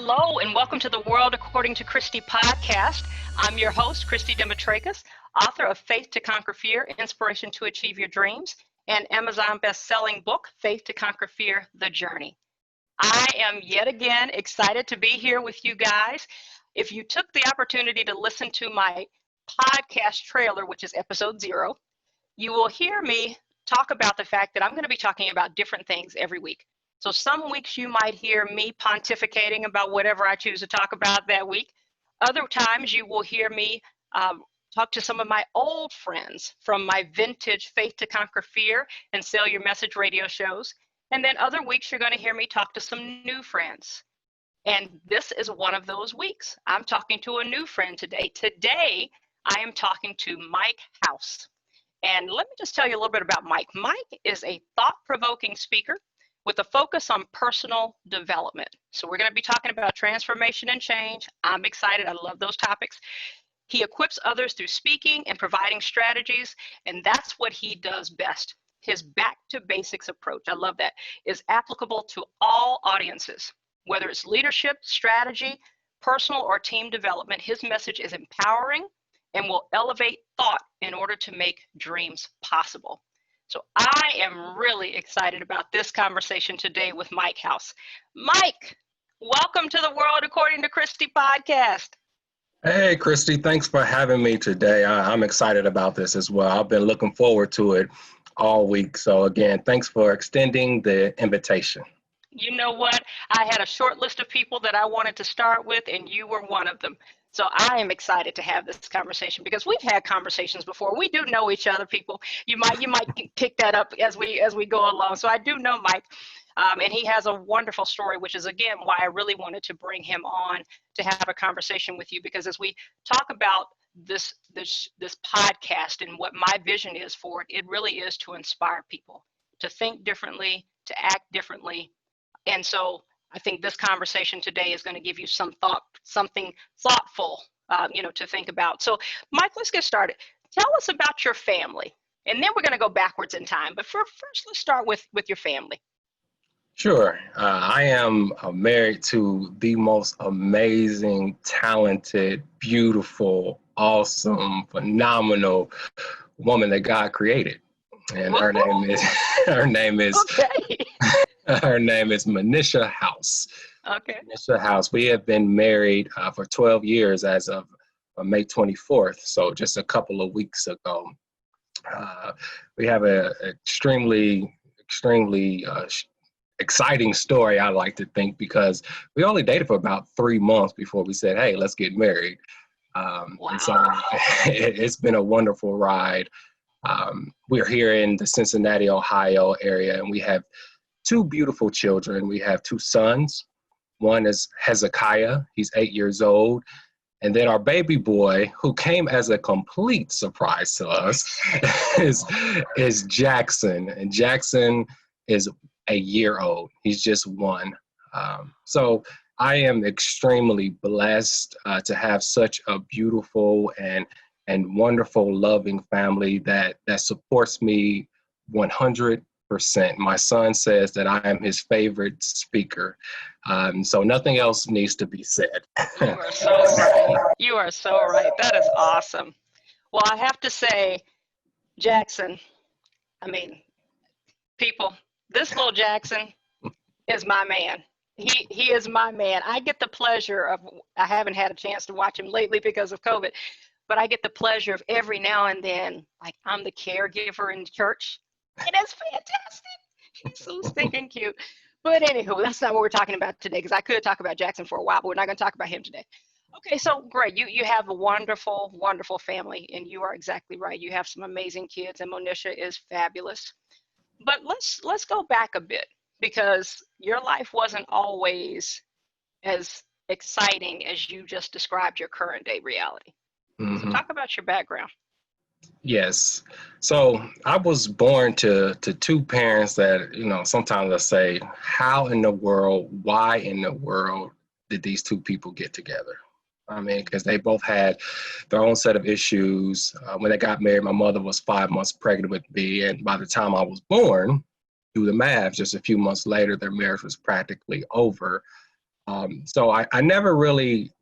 Hello, and welcome to the World According to Christy podcast. I'm your host, Christy Demetrakis, author of Faith to Conquer Fear, Inspiration to Achieve Your Dreams, and Amazon best-selling book, Faith to Conquer Fear, The Journey. I am yet again excited to be here with you guys. If you took the opportunity to listen to my podcast trailer, which is episode 0, you will hear me talk about the fact that I'm going to be talking about different things every week. So some weeks you might hear me pontificating about whatever I choose to talk about that week. Other times you will hear me talk to some of my old friends from my vintage Faith to Conquer Fear and Sell Your Message radio shows. And then other weeks you're going to hear me talk to some new friends. And this is one of those weeks. I'm talking to a new friend today. Today, I am talking to Mike House. And let me just tell you a little bit about Mike. Mike is a thought-provoking speaker with a focus on personal development. So we're going to be talking about transformation and change. I'm excited. I love those topics. He equips others through speaking and providing strategies, and that's what he does best. His back to basics approach, I love that, is applicable to all audiences. Whether it's leadership, strategy, personal or team development, his message is empowering and will elevate thought in order to make dreams possible. So I am really excited about this conversation today with Mike House. Mike, welcome to the World According to Christy podcast. Hey, Christy, thanks for having me today. I'm excited about this as well. I've been looking forward to it all week. So again, thanks for extending the invitation. You know what? I had a short list of people that I wanted to start with, and you were one of them. So I am excited to have this conversation because we've had conversations before. We do know each other, people. You might pick that up as we go along. So I do know Mike, and he has a wonderful story, which is again why I really wanted to bring him on to have a conversation with you. Because as we talk about this podcast and what my vision is for it, it really is to inspire people to think differently, to act differently, and so I think this conversation today is going to give you something thoughtful, to think about. So, Mike, let's get started. Tell us about your family, and then we're going to go backwards in time. But first, let's start with your family. Sure. I am married to the most amazing, talented, beautiful, awesome, phenomenal woman that God created, and her name is Okay. Her name is Manisha House. Okay. Manisha House. We have been married for 12 years as of May 24th, so just a couple of weeks ago. We have an extremely exciting story, I like to think, because we only dated for about 3 months before we said, hey, let's get married. Wow. And so it's been a wonderful ride. We're here in the Cincinnati, Ohio area, and we have 2 beautiful children. We have 2 sons. One is Hezekiah. He's 8 years old. And then our baby boy, who came as a complete surprise to us, is Jackson. And Jackson is a year old. He's just 1. So I am extremely blessed to have such a beautiful and wonderful, loving family that supports me 100%. My son says that I am his favorite speaker. So nothing else needs to be said. You are so right. You are so right. That is awesome. Well, I have to say, Jackson, people, this little Jackson is my man. He is my man. I get the pleasure of, I haven't had a chance to watch him lately because of COVID, but I get the pleasure of every now and then, like I'm the caregiver in church. And it's fantastic. He's so stinking cute. But anywho, that's not what we're talking about today, because I could talk about Jackson for a while, but we're not going to talk about him today. Okay, so great. You have a wonderful, wonderful family, and you are exactly right. You have some amazing kids, and Monisha is fabulous. But let's go back a bit, because your life wasn't always as exciting as you just described your current day reality. Mm-hmm. So talk about your background. Yes. So I was born to 2 parents that, sometimes I say, how in the world, why in the world did these 2 people get together? Because they both had their own set of issues. When they got married, my mother was 5 months pregnant with me. And by the time I was born, do the math, just a few months later, their marriage was practically over. So I never really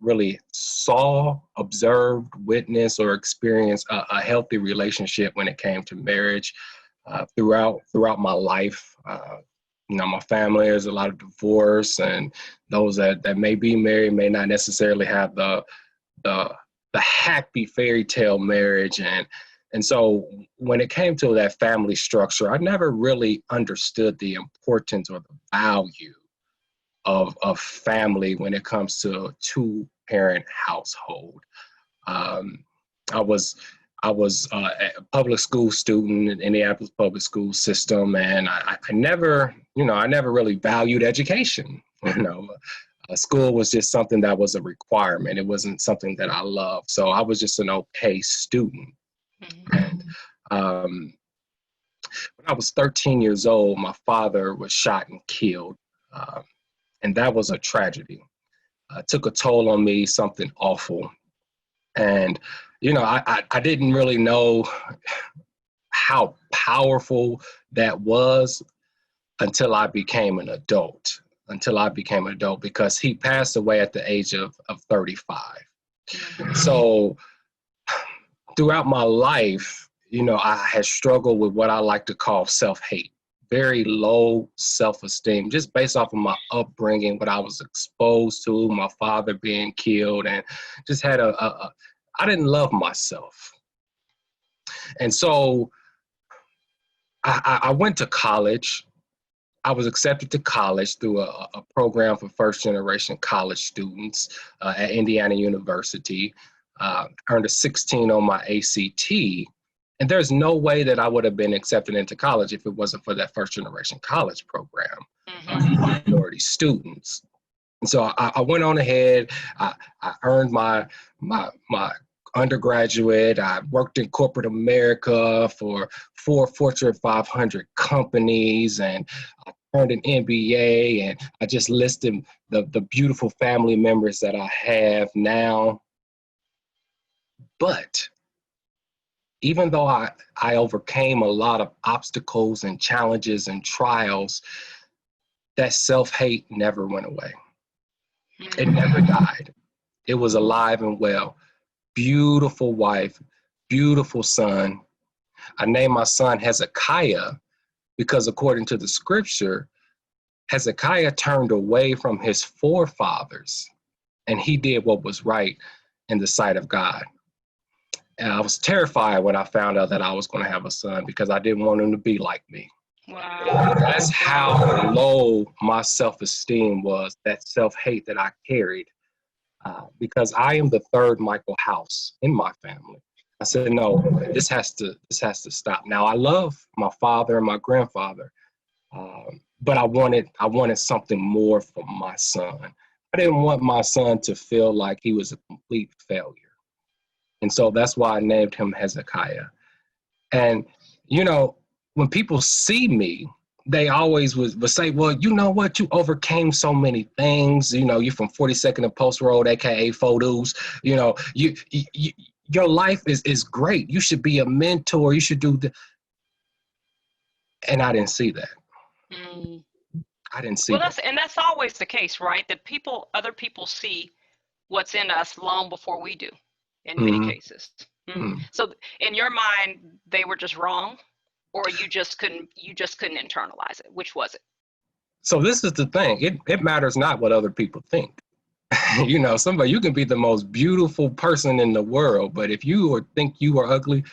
saw, observed, witnessed, or experienced a healthy relationship when it came to marriage throughout my life. My family, there's a lot of divorce, and those that may be married may not necessarily have the happy fairy tale marriage. And so when it came to that family structure, I never really understood the importance or the value of family when it comes to a two-parent household. I was a public school student in the Indianapolis public school system, and I never really valued education. School was just something that was a requirement. It wasn't something that I loved. So I was just an okay student. And when I was 13 years old, my father was shot and killed. And that was a tragedy. It took a toll on me, something awful. And, I didn't really know how powerful that was until I became an adult, because he passed away at the age of 35. So throughout my life, I had struggled with what I like to call self-hate, very low self-esteem, just based off of my upbringing, what I was exposed to, my father being killed, and just had I didn't love myself. And so I went to college. I was accepted to college through a program for first-generation college students at Indiana University. Earned a 16 on my ACT. And there's no way that I would have been accepted into college if it wasn't for that first-generation college program for minority students. And so I went on ahead. I earned my undergraduate. I worked in corporate America for 4 Fortune 500 companies, and I earned an MBA, and I just listed the beautiful family members that I have now. But even though I overcame a lot of obstacles and challenges and trials, that self-hate never went away. It never died. It was alive and well. Beautiful wife, beautiful son. I named my son Hezekiah because according to the scripture, Hezekiah turned away from his forefathers and he did what was right in the sight of God. And I was terrified when I found out that I was going to have a son because I didn't want him to be like me. Wow. That's how low my self-esteem was, that self-hate that I carried, because I am the third Michael House in my family. I said, no, this has to stop. Now, I love my father and my grandfather, but I wanted something more for my son. I didn't want my son to feel like he was a complete failure. And so that's why I named him Hezekiah. And, when people see me, they always would say, well, you know what? You overcame so many things. You're from 42nd and Post Road, AKA Photos. Your life is great. You should be a mentor. You should do the. And I didn't see that. I didn't see that. That's always the case, right? That other people see what's in us long before we do, in many cases. So in your mind, they were just wrong, or you just couldn't internalize it. Which was it? So this is the thing. It matters not what other people think. You can be the most beautiful person in the world, but if you think you are ugly,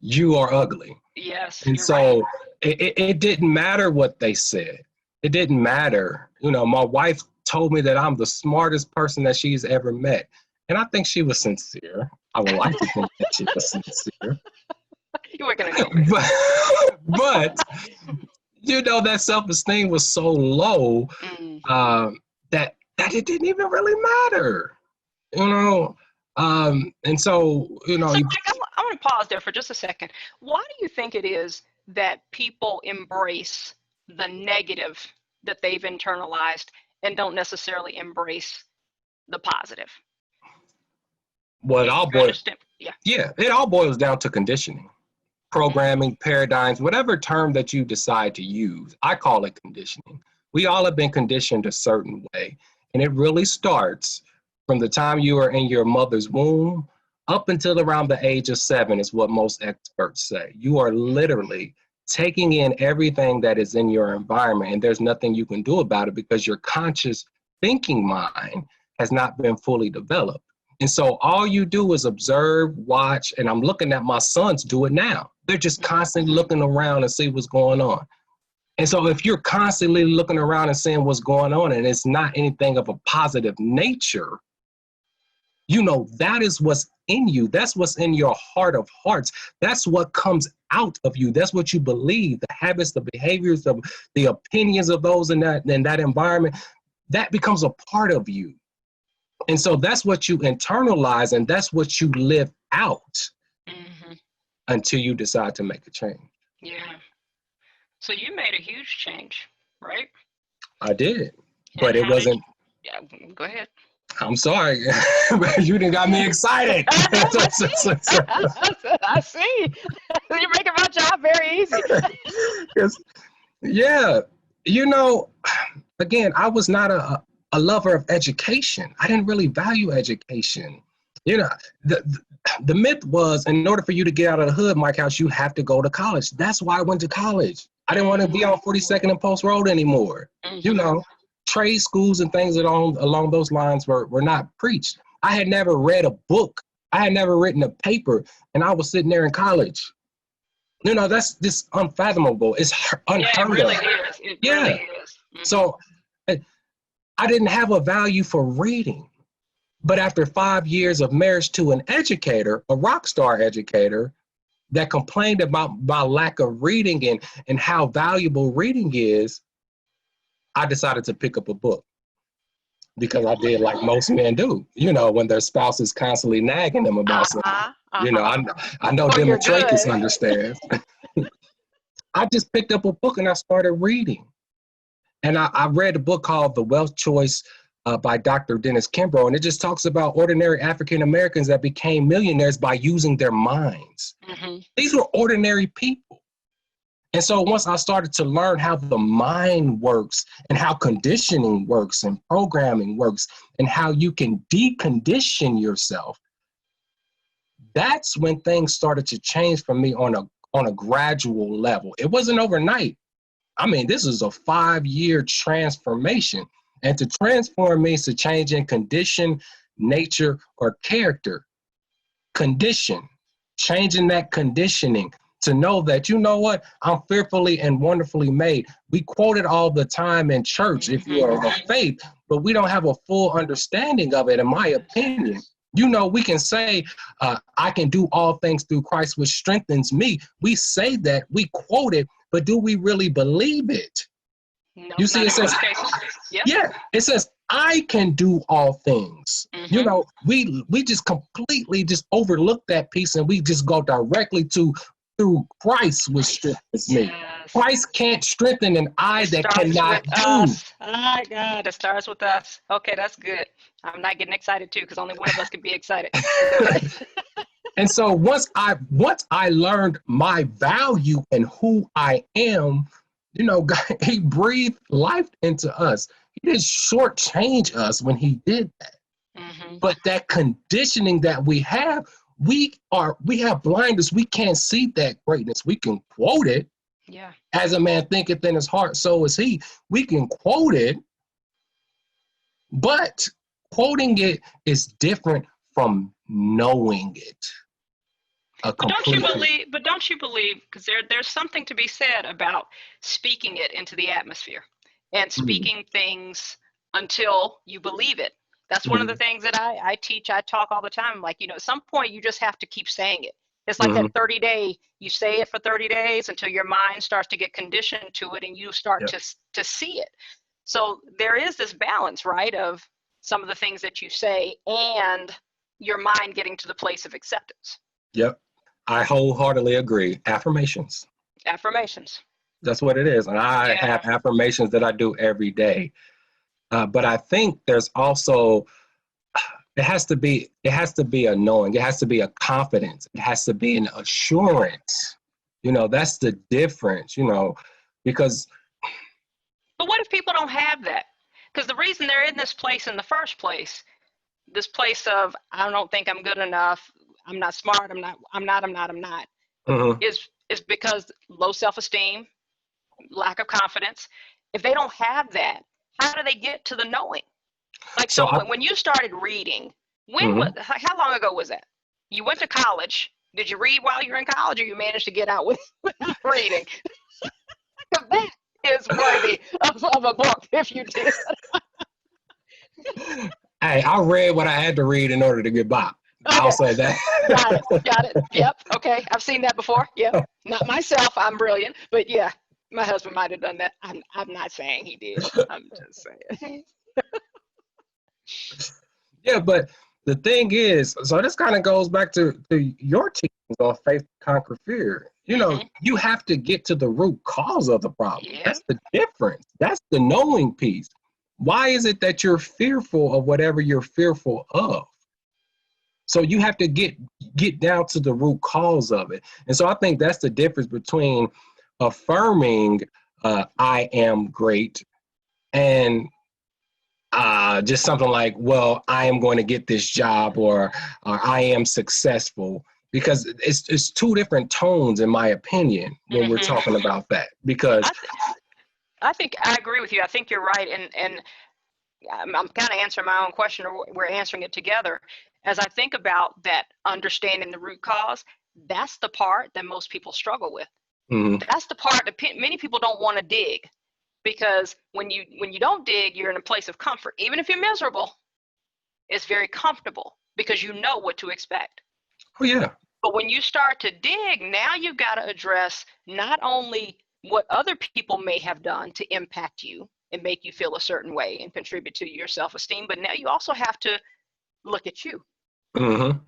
you are ugly. Yes. And so right. It didn't matter what they said. It didn't matter. My wife told me that I'm the smartest person that she's ever met. And I think she was sincere. I would like to think that she was sincere. You weren't going to go. But that self-esteem was so low that it didn't even really matter. And so, So Mike, I want to pause there for just a second. Why do you think it is that people embrace the negative that they've internalized and don't necessarily embrace the positive? Well, it all boils down to conditioning, programming, paradigms, whatever term that you decide to use. I call it conditioning. We all have been conditioned a certain way. And it really starts from the time you are in your mother's womb up until around the age of 7 is what most experts say. You are literally taking in everything that is in your environment, and there's nothing you can do about it because your conscious thinking mind has not been fully developed. And so all you do is observe, watch, and I'm looking at my sons do it now. They're just constantly looking around and see what's going on. And so if you're constantly looking around and seeing what's going on and it's not anything of a positive nature, you know, that is what's in you. That's what's in your heart of hearts. That's what comes out of you. That's what you believe, the habits, the behaviors, the opinions of those in that environment, that becomes a part of you. And so that's what you internalize and that's what you live out until you decide to make a change. Yeah. So you made a huge change, right? I did, but it wasn't. Yeah, go ahead. I'm sorry, you done got me excited. I see. You're making my job very easy. Yeah, you know, again, I was not a lover of education. I didn't really value education. You know, the myth was in order for you to get out of the hood, Mike House, you have to go to college. That's why I went to college. I didn't want to be on 42nd and Post Road anymore. You know, trade schools and things along those lines were not preached. I had never read a book. I had never written a paper, and I was sitting there in college. You know, that's just unfathomable. It's unheard of. It really is. It really is. So I didn't have a value for reading. But after 5 years of marriage to an educator, a rock star educator, that complained about my lack of reading and how valuable reading is, I decided to pick up a book because I did like most men do, you know, when their spouse is constantly nagging them about something. You know, I know Demetrakis understands. I just picked up a book and I started reading. And I read a book called The Wealth Choice by Dr. Dennis Kimbrough, and it just talks about ordinary African Americans that became millionaires by using their minds. These were ordinary people. And so once I started to learn how the mind works and how conditioning works and programming works and how you can decondition yourself, that's when things started to change for me on a gradual level. It wasn't overnight. I mean, this is a 5-year transformation. And to transform means to change in condition, nature, or character. Condition, changing that conditioning to know that, you know what, I'm fearfully and wonderfully made. We quote it all the time in church if you are of faith, but we don't have a full understanding of it, in my opinion. You know, we can say, I can do all things through Christ, which strengthens me. We say that, we quote it, but do we really believe it? No, you see, it says, it says, I can do all things. You know, we just completely just overlook that piece and we just go directly to through Christ, which strengthens me. Christ can't strengthen an eye that cannot do. Oh my God, it starts with us. Okay, that's good. I'm not getting excited too, because only one of us can be excited. And so once I learned my value and who I am, you know, God, he breathed life into us. He didn't shortchange us when he did that. But that conditioning that we have blinders. We can't see that greatness. We can quote it. Yeah. As a man thinketh in his heart, so is he. We can quote it, but quoting it is different from knowing it. But don't you believe, because there's something to be said about speaking it into the atmosphere and speaking things until you believe it. That's one of the things that I teach. I talk all the time. Like, you know, at some point you just have to keep saying it. It's like that 30-day, you say it for 30 days until your mind starts to get conditioned to it and you start to see it. So there is this balance, right, of some of the things that you say and your mind getting to the place of acceptance. Yep. I wholeheartedly agree. Affirmations. Affirmations. That's what it is. And I have affirmations that I do every day. But I think there's also, it has to be a knowing. It has to be a confidence. It has to be an assurance. You know, that's the difference, you know, because. But what if people don't have that? Because the reason they're in this place in the first place, this place of I don't think I'm good enough, I'm not smart, I'm not, Mm-hmm. is because low self-esteem, lack of confidence. If they don't have that, how do they get to the knowing? Like, so when you started reading, how long ago was that? You went to college. Did you read while you were in college, or you managed to get out without reading? That is worthy of a book if you did. Hey, I read what I had to read in order to get by. Okay. I'll say that. Got it. Yep. Okay. I've seen that before. Yep. Not myself. I'm brilliant. But yeah, my husband might have done that. I'm not saying he did. I'm just saying. Yeah, but the thing is, so this kind of goes back to your teachings on Faith to Conquer Fear. You know, you have to get to the root cause of the problem. Yeah. That's the difference. That's the knowing piece. Why is it that you're fearful of whatever you're fearful of? So you have to get down to the root cause of it. And so I think that's the difference between affirming I am great and just something like, well, I am going to get this job, or I am successful, because it's two different tones, in my opinion, when we're talking about that. Because I think I agree with you. I think you're right. And I'm kind of answering my own question, or we're answering it together. As I think about that, understanding the root cause, that's the part that most people struggle with. That's the part that many people don't want to dig, because when you don't dig, you're in a place of comfort. Even if you're miserable, it's very comfortable because you know what to expect. Oh yeah. But when you start to dig, now you've got to address not only what other people may have done to impact you and make you feel a certain way and contribute to your self-esteem, but now you also have to look at you.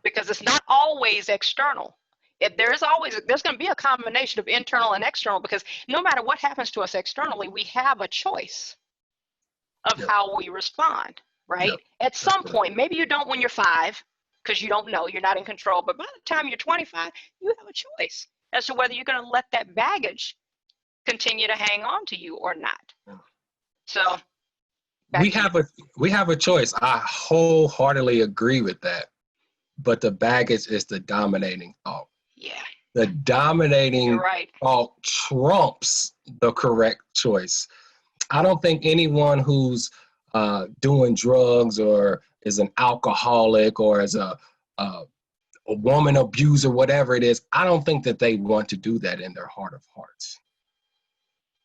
Because it's not always external. There's going to be a combination of internal and external, because no matter what happens to us externally, we have a choice of how we respond, right? At some point, maybe you don't when you're 5, because you don't know, you're not in control, but by the time you're 25, you have a choice as to whether you're going to let that baggage continue to hang on to you or not. So we have a choice. I wholeheartedly agree with that. But the baggage is the dominating thought. Yeah. The dominating thought trumps the correct choice. I don't think anyone who's doing drugs, or is an alcoholic, or is a woman abuser, whatever it is, I don't think that they want to do that in their heart of hearts.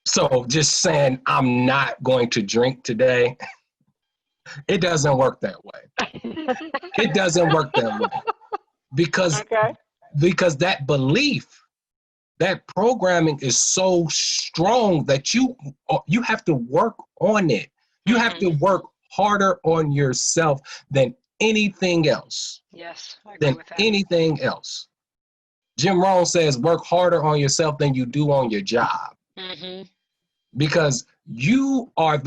So just saying, I'm not going to drink today, it doesn't work that way. It doesn't work that way. Because that belief, that programming is so strong that you have to work on it. You have to work harder on yourself than anything else. Yes, I agree with that. Anything else. Jim Rohn says, work harder on yourself than you do on your job. Because you are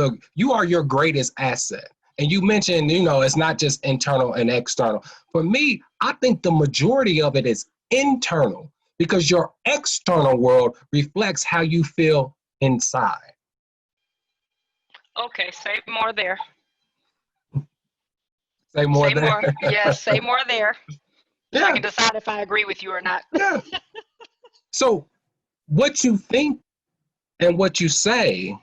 your greatest asset. And you mentioned, it's not just internal and external. For me, I think the majority of it is internal, because your external world reflects how you feel inside. Okay, say more there. Say more there. More. Yes, say more there. So I can decide if I agree with you or not. So what you think and what you say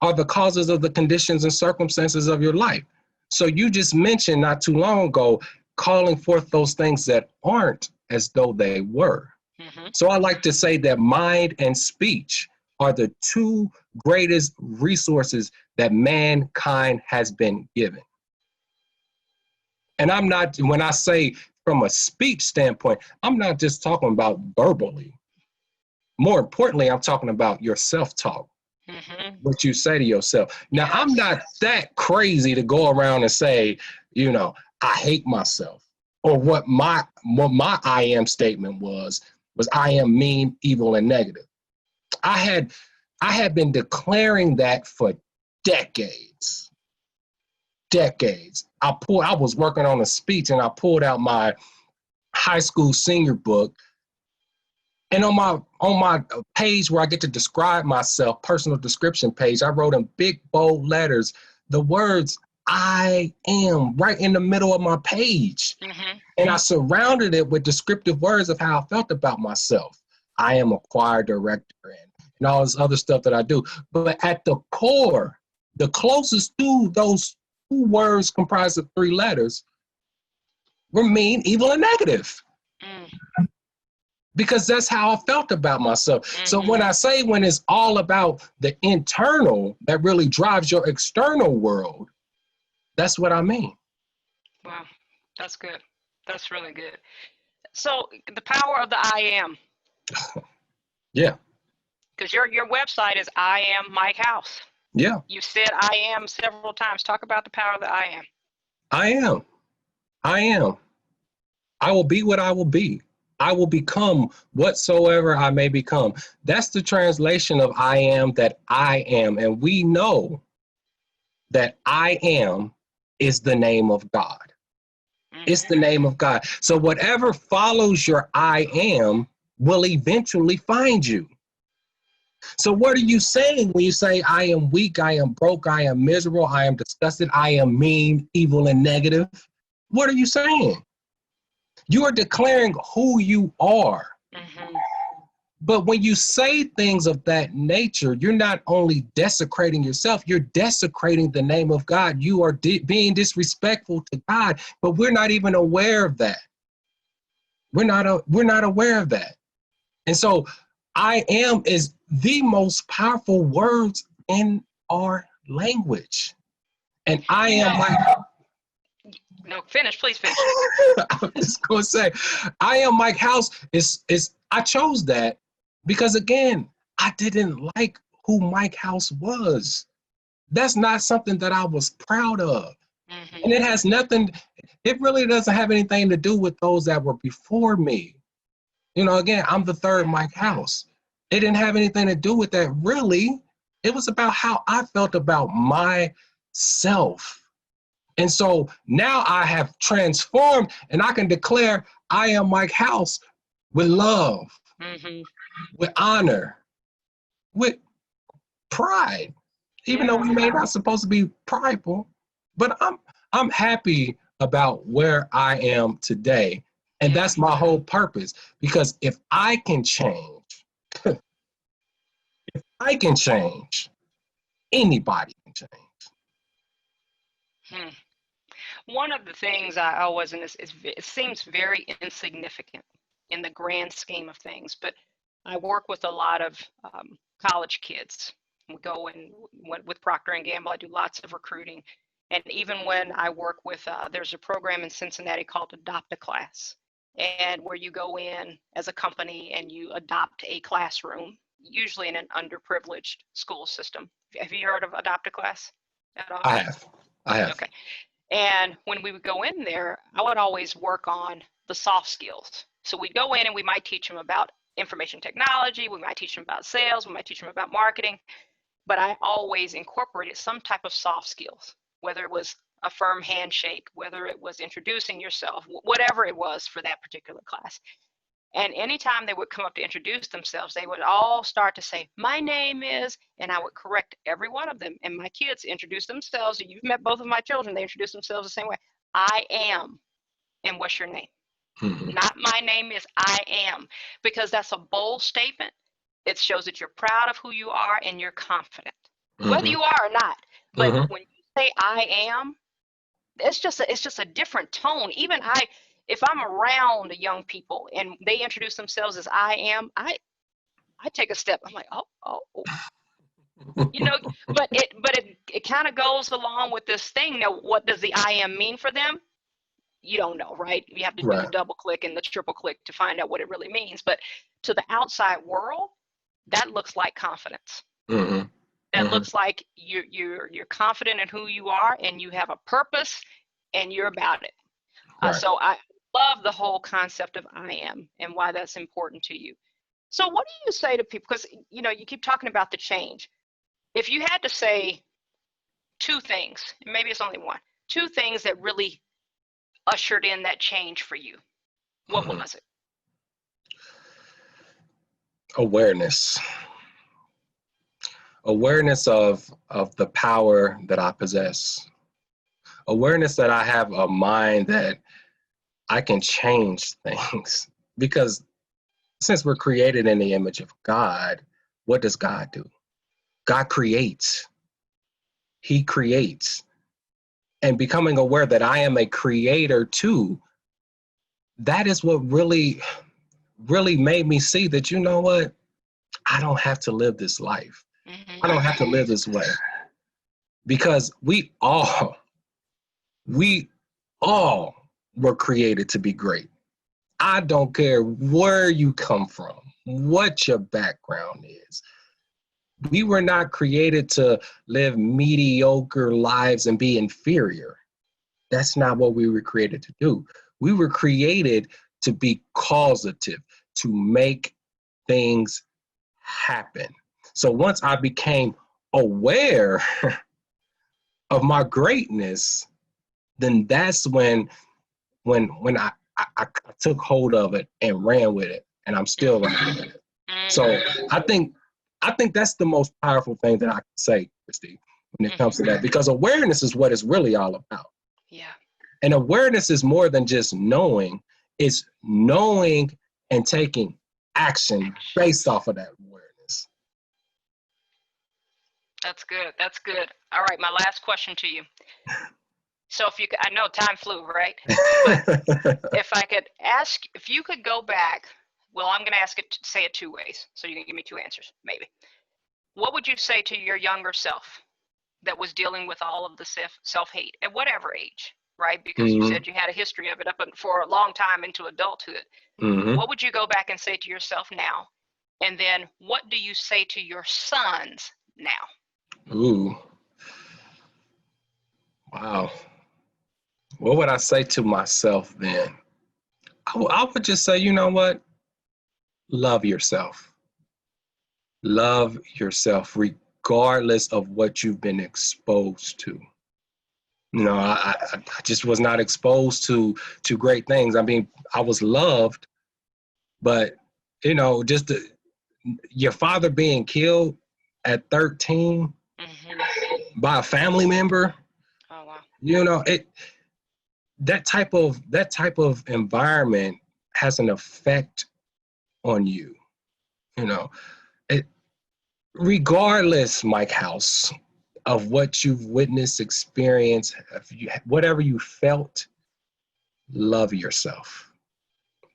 are the causes of the conditions and circumstances of your life. So you just mentioned not too long ago, calling forth those things that aren't as though they were. So I like to say that mind and speech are the two greatest resources that mankind has been given. And when I say from a speech standpoint, I'm not just talking about verbally. More importantly, I'm talking about your self-talk. What you say to yourself. Now, I'm not that crazy to go around and say, I hate myself. Or what my I am statement was I am mean, evil, and negative. I had been declaring that for decades. I was working on a speech, and I pulled out my high school senior book, And on my page where I get to describe myself, personal description page, I wrote in big bold letters the words I am right in the middle of my page. Mm-hmm. And I surrounded it with descriptive words of how I felt about myself. I am a choir director and all this other stuff that I do. But at the core, the closest to those two words comprised of three letters were mean, evil, and negative. Because that's how I felt about myself. Mm-hmm. So when it's all about the internal that really drives your external world, that's what I mean. Wow, that's good. That's really good. So the power of the I am. Yeah. Because your website is I am Mike House. Yeah. You said I am several times. Talk about the power of the I am. I am. I am. I will be what I will be. I will become whatsoever I may become. That's the translation of I am, that I am. And we know that I am is the name of God. Mm-hmm. It's the name of God. So whatever follows your I am will eventually find you. So what are you saying when you say I am weak, I am broke, I am miserable, I am disgusted, I am mean, evil, and negative? What are you saying? You are declaring who you are. Mm-hmm. But when you say things of that nature, you're not only desecrating yourself, you're desecrating the name of God. You are being disrespectful to God, but we're not even aware of that. We're not aware of that. And so I am is the most powerful words in our language. And I am like... No, finish, please finish. I'm just gonna say, I am Mike House is I chose that because again, I didn't like who Mike House was. That's not something that I was proud of. Mm-hmm. And it really doesn't have anything to do with those that were before me. You know, again, I'm the third Mike House. It didn't have anything to do with that, really. It was about how I felt about myself. And so now I have transformed and I can declare I am Mike House with love, mm-hmm. with honor, with pride, even though we may not supposed to be prideful, but I'm happy about where I am today. And that's my whole purpose, because if I can change, anybody can change. One of the things I always, and it seems very insignificant in the grand scheme of things, but I work with a lot of college kids. We go in with Procter & Gamble. I do lots of recruiting. And even when I work with, there's a program in Cincinnati called Adopt a Class, and where you go in as a company and you adopt a classroom, usually in an underprivileged school system. Have you heard of Adopt a Class at all? I have. Okay. And when we would go in there, I would always work on the soft skills. So we'd go in and we might teach them about information technology, we might teach them about sales, we might teach them about marketing, but I always incorporated some type of soft skills, whether it was a firm handshake, whether it was introducing yourself, whatever it was for that particular class. And anytime they would come up to introduce themselves, they would all start to say, my name is, and I would correct every one of them. And my kids introduce themselves, and you've met both of my children, they introduce themselves the same way. I am, and what's your name? Mm-hmm. Not my name is, I am, because that's a bold statement. It shows that you're proud of who you are and you're confident, mm-hmm. whether you are or not. But mm-hmm. when you say I am, it's just a different tone. Even if I'm around young people and they introduce themselves as I am, I take a step. I'm like, oh. You know, but it kind of goes along with this thing. Now, what does the I am mean for them? You don't know, right? You have to do the double click and the triple click to find out what it really means. But to the outside world, that looks like confidence. Mm-hmm. That mm-hmm. looks like you're confident in who you are and you have a purpose and you're about it. Right. So I love the whole concept of I am and why that's important to you. So what do you say to people? Because, you know, you keep talking about the change. If you had to say two things, maybe it's only one, two things that really ushered in that change for you, what was it? Awareness. Awareness of the power that I possess. Awareness that I have a mind that I can change things. Because since we're created in the image of God, what does God do? God creates. He creates. And becoming aware that I am a creator too, that is what really made me see that, you know what? I don't have to live this life. Mm-hmm. I don't have to live this way. Because we all were created to be great. I don't care where you come from, what your background is. We were not created to live mediocre lives and be inferior. That's not what we were created to do. We were created to be causative, to make things happen. So once I became aware of my greatness, then that's when I took hold of it and ran with it, and I'm still running with it. So I think that's the most powerful thing that I can say, Christy, when it comes to that, because awareness is what it's really all about. Yeah. And awareness is more than just knowing; it's knowing and taking action based off of that awareness. That's good. That's good. All right, my last question to you. So if you could, I know time flew, right? But if I could ask, if you could go back, well, I'm going to say it two ways, so you can give me two answers, maybe. What would you say to your younger self that was dealing with all of the self-hate at whatever age, right? Because you said you had a history of it for a long time into adulthood. What would you go back and say to yourself now? And then what do you say to your sons now? Ooh. Wow. What would I say to myself then? I would just say, you know what? Love yourself. Love yourself regardless of what you've been exposed to. You know, I just was not exposed to great things. I mean, I was loved, but, you know, just your father being killed at 13 by a family member. Oh, wow. You know, that type of environment has an effect on you. You know, regardless, Mike House, of what you've witnessed, experienced, whatever you felt, love yourself.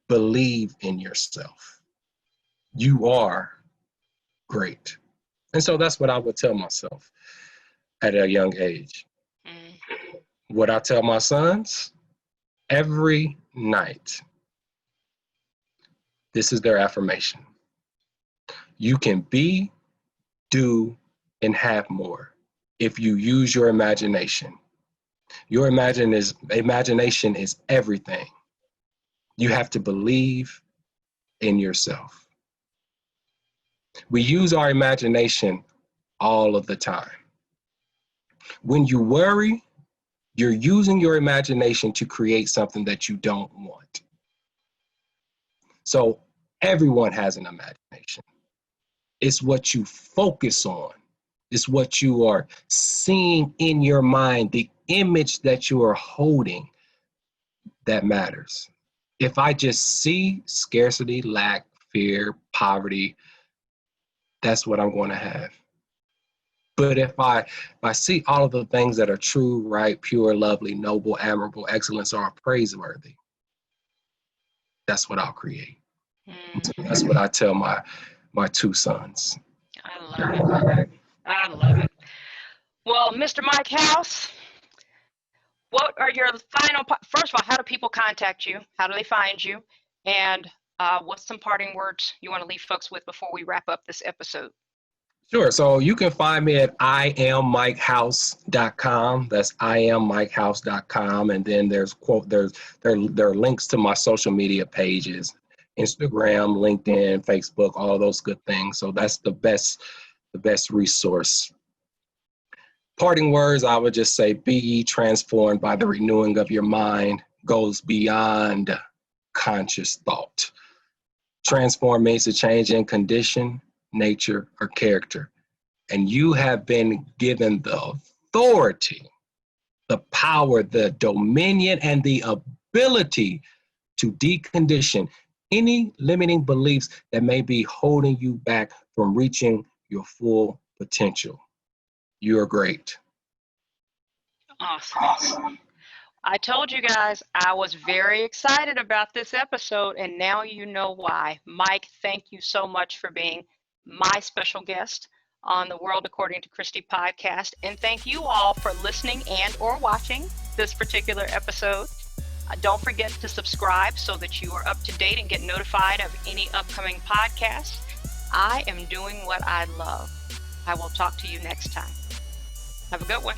Believe in yourself. You are great. And so that's what I would tell myself at a young age. What I tell my sons every night, this is their affirmation. You can be, do, and have more if you use your imagination. Your imagination is everything. You have to believe in yourself. We use our imagination all of the time. When you worry, you're using your imagination to create something that you don't want. So everyone has an imagination. It's what you focus on. It's what you are seeing in your mind, the image that you are holding that matters. If I just see scarcity, lack, fear, poverty, that's what I'm going to have. But if I see all of the things that are true, right, pure, lovely, noble, admirable, excellence, or praiseworthy, that's what I'll create. That's what I tell my two sons. I love it. I love it. Well, Mr. Mike House, what are your first of all, how do people contact you? How do they find you? And what's some parting words you want to leave folks with before we wrap up this episode? Sure. So you can find me at IamMikeHouse.com. That's IamMikeHouse.com. And then there are links to my social media pages, Instagram, LinkedIn, Facebook, all those good things. So that's the best resource. Parting words, I would just say, be ye transformed by the renewing of your mind, goes beyond conscious thought. Transform means to change in condition, nature, or character. And you have been given the authority, the power, the dominion, and the ability to decondition any limiting beliefs that may be holding you back from reaching your full potential. You're great. Awesome. I told you guys I was very excited about this episode, and now you know why. Mike, thank you so much for being my special guest on the World According to Christy podcast, and thank you all for listening and or watching this particular episode. Don't forget to subscribe so that you are up to date and get notified of any upcoming podcasts. I am doing what I love. I will talk to you next time. Have a good one.